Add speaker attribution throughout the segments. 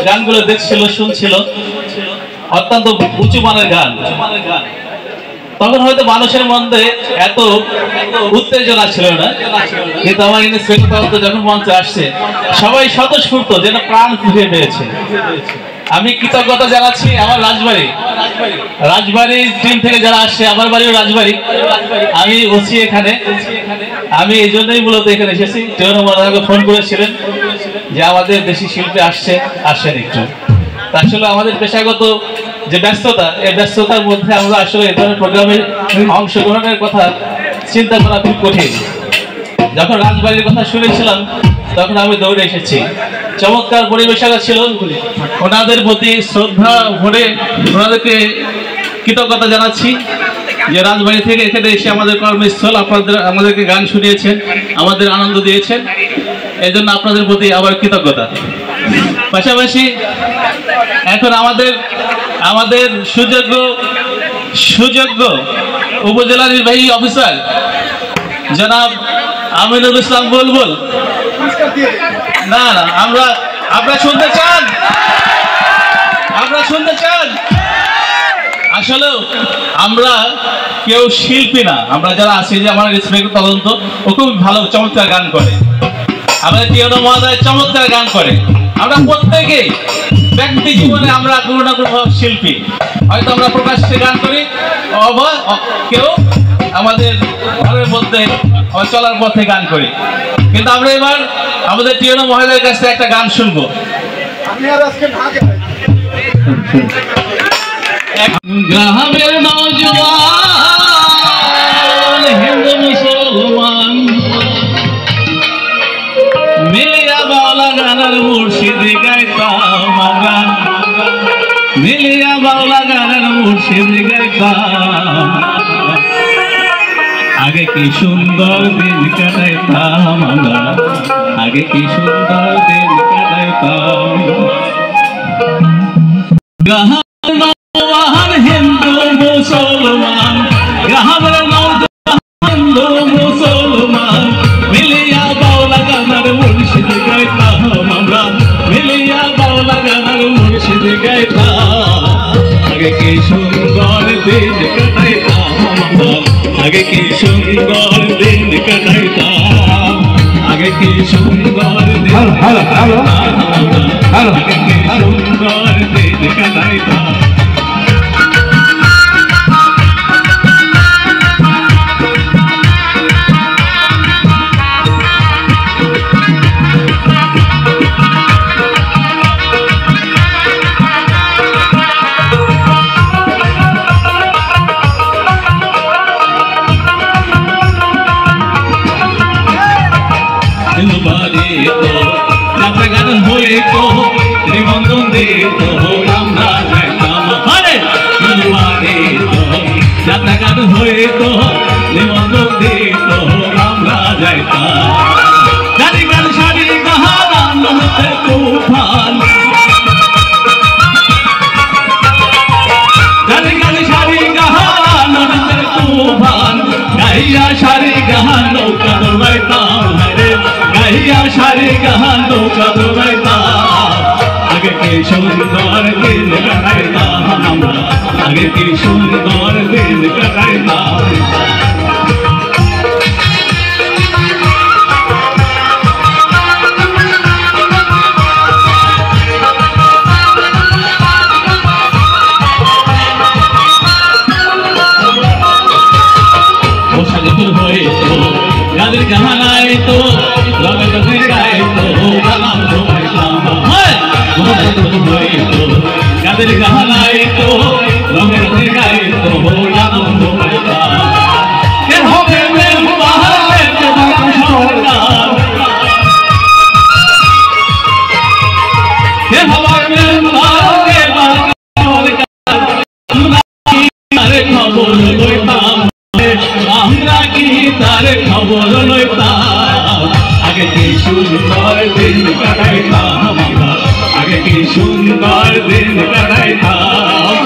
Speaker 1: গানগুলো দেখছিল, শুনছিল, অত্যন্ত উঁচু মানের গান। তখন হয়তো মানুষের মধ্যে এত উত্তেজনা ছিল না, কিন্তু আমার কিন্তু যখন মঞ্চে আসছে সবাই স্বতঃস্ফূর্ত যেন প্রাণ ফিরে পেয়েছে। আমি কৃতজ্ঞতা জানাচ্ছি আমার রাজবাড়ি টিম থেকে যারা আসছে, আমার বাড়িও রাজবাড়ি, আমি ওসি এখানে। আমি এই জন্যই মূলত এখানে এসেছি। আমাকে ফোন করেছিলেন যে আমাদের দেশি শিল্পী আসছেন একটু। আসলে আমাদের পেশাগত যে ব্যস্ততা, এই ব্যস্ততার মধ্যে আমরা আসলে এই ধরনের প্রোগ্রামে অংশগ্রহণের কথা চিন্তা করা খুব কঠিন। যখন রাজবাড়ির কথা শুনেছিলাম তখন আমি দৌড়ে এসেছি। চমৎকার পরিবেশনা ছিল। ওনাদের প্রতি শ্রদ্ধা ভরে ওনাদেরকে কৃতজ্ঞতা জানাচ্ছি যে রাজবাড়ি থেকে এখানে এসে আমাদের কর্মস্থল আমাদেরকে গান শুনিয়েছেন, আমাদের আনন্দ দিয়েছেন। এই জন্য আপনাদের প্রতি আবার কৃতজ্ঞতা। পাশাপাশি এখন আমাদের সুযোগ্য উপজেলা নির্বাহী অফিসার জনাব আমিনুল ইসলাম বুলবুল। না আপনারা শুনতে চান? আসলে আমরা কেউ শিল্পী না, আমরা যারা আছি, যে আমার রেসপেক্ট তদন্ত, ও খুব ভালো চমৎকার গান করে। আমাদের টিয়নো মহোদয় চমৎকার গান করে। আমরা প্রত্যেকেই ব্যক্তি জীবনে আমরা কোনো না কোনো শিল্পী, হয়তো আমরা প্রকাশ্যে গান করি, কেউ আমাদের ঘরের মধ্যে চলার পথে গান করি। কিন্তু আমরা এবার আমাদের টিয়নো মহোদয়ের কাছ থেকে একটা গান শুনবো। গ্রামের নওজওয়ান হিন্দু মুসলমান মিলিয়া বাউলা গানের মুর্শিদ গাইতাম আমরা, মিলিয়া বাউলা গানের মুর্শিদ গাইতাম। আগে কি সুন্দর দিন কাটাইতাম আমরা, আগে কি সুন্দর দিন কাটাইতাম। হিন্দু মুসলমান, গ্রামের নওজওয়ান হিন্দু মুসলমান মিলিয়া বাউলা গানের মুর্শিদ গাইতাম আমরা, মিলিয়া বাউলা গানের মুর্শিদ গাইতাম। আগে কি সুন্দর দিন কাটাইতাম আমরা, আগে কি সুন্দর দিন কাটাইতাম, আগে কি সুন্দর দিন কাটাইতাম, আগে কি সুন্দর দিন কাটাইতাম। নিবন্ধন দিত আমরা যাইতাম, যাত্রা গান হইত নিবন্ধন দিত আমরা যাইতাম। জানি গান সারি গাহান হতে তুফান, জানি গান সারি গাহান হতে তুফান, গাইয়া সারি গাহান নৌকা দৌড়াইতাম রে, গাইয়া সারি গাহান নৌকা দৌড়াইতাম। আগে কি সুন্দর দিন কাটাইতাম আমরা, আগে কি সুন্দর দিন কাটাইতাম। বসাদিপুর হইতো গানের গাহানায় তো লগে লগে গাইতো গালাম ধোয়াইতাম, গাদের গাহানায় তো লগে লগে গাইতো গালাম ধোয়াইতাম। কে হবে মেম্বার সরকার, কে হবে মেম্বার সরকার, খবর লইতাম আমরা কি তার খবর লইতাম। আগে কি সুন্দর দিন কাটাইতাম আমরা, আগে কি সুন্দর দিন কাটাইতাম।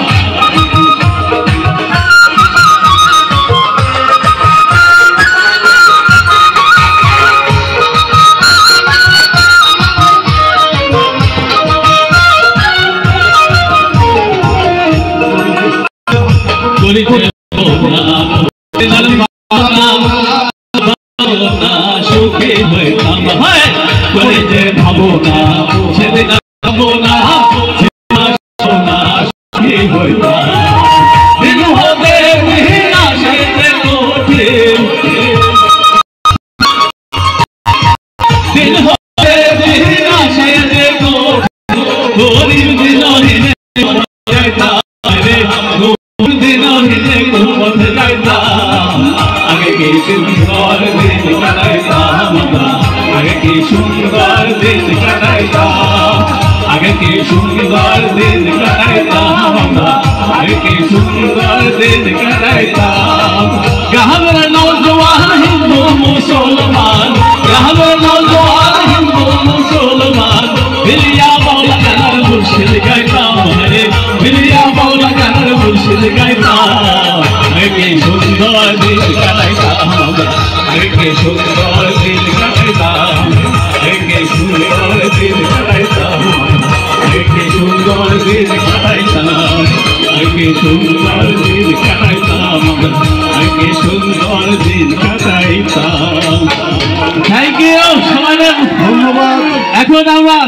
Speaker 1: সুখী হইতাম যে ভাবনা সেদিন ভাবনা সুখী হইতাম দিন হতে বিনা সেতে কঠিন দিন হতে বিনা সেতে কঠিন দিন হিনে যাইতাম রে দিন হিনে পথে যাইতাম আগে কি সুন্দর দিন কাটাইতাম আগে কি সুন্দর দিন কাটাইতাম আগে কি সুন্দর দিন কাটাইতাম আগে কি সুন্দর দিন কাটাইতাম গ্রামের নওজওয়ান হিন্দু মুসলমান গ্রামের নওজওয়ান হিন্দু মুসলমান বিলিয়া বাউলা গানের মুর্শিদ গাইতাম রে বিলিয়া বাউলা গানের মুর্শিদ গাইতাম আগে কি সুন্দর দিন কাটাইতাম আগে কি সুন্দর দিন কাটাইতাম আগে কি সুন্দর দিন কাটাইতাম আগে কি সুন্দর দিন কাটাইতাম আগে কি সুন্দর দিন কাটাইতাম আগে কি সুন্দর দিন কাটাইতাম। থ্যাংক ইউ সবাই ধন্যবাদ। এখন আমরা